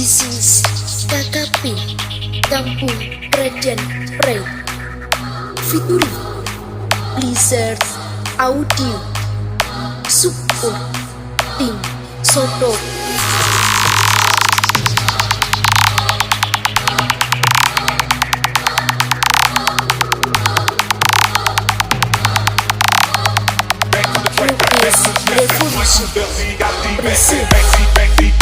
This is KKP Kampung Prajan Prey featuring Blizzard Audio support tim Soto. Revolution present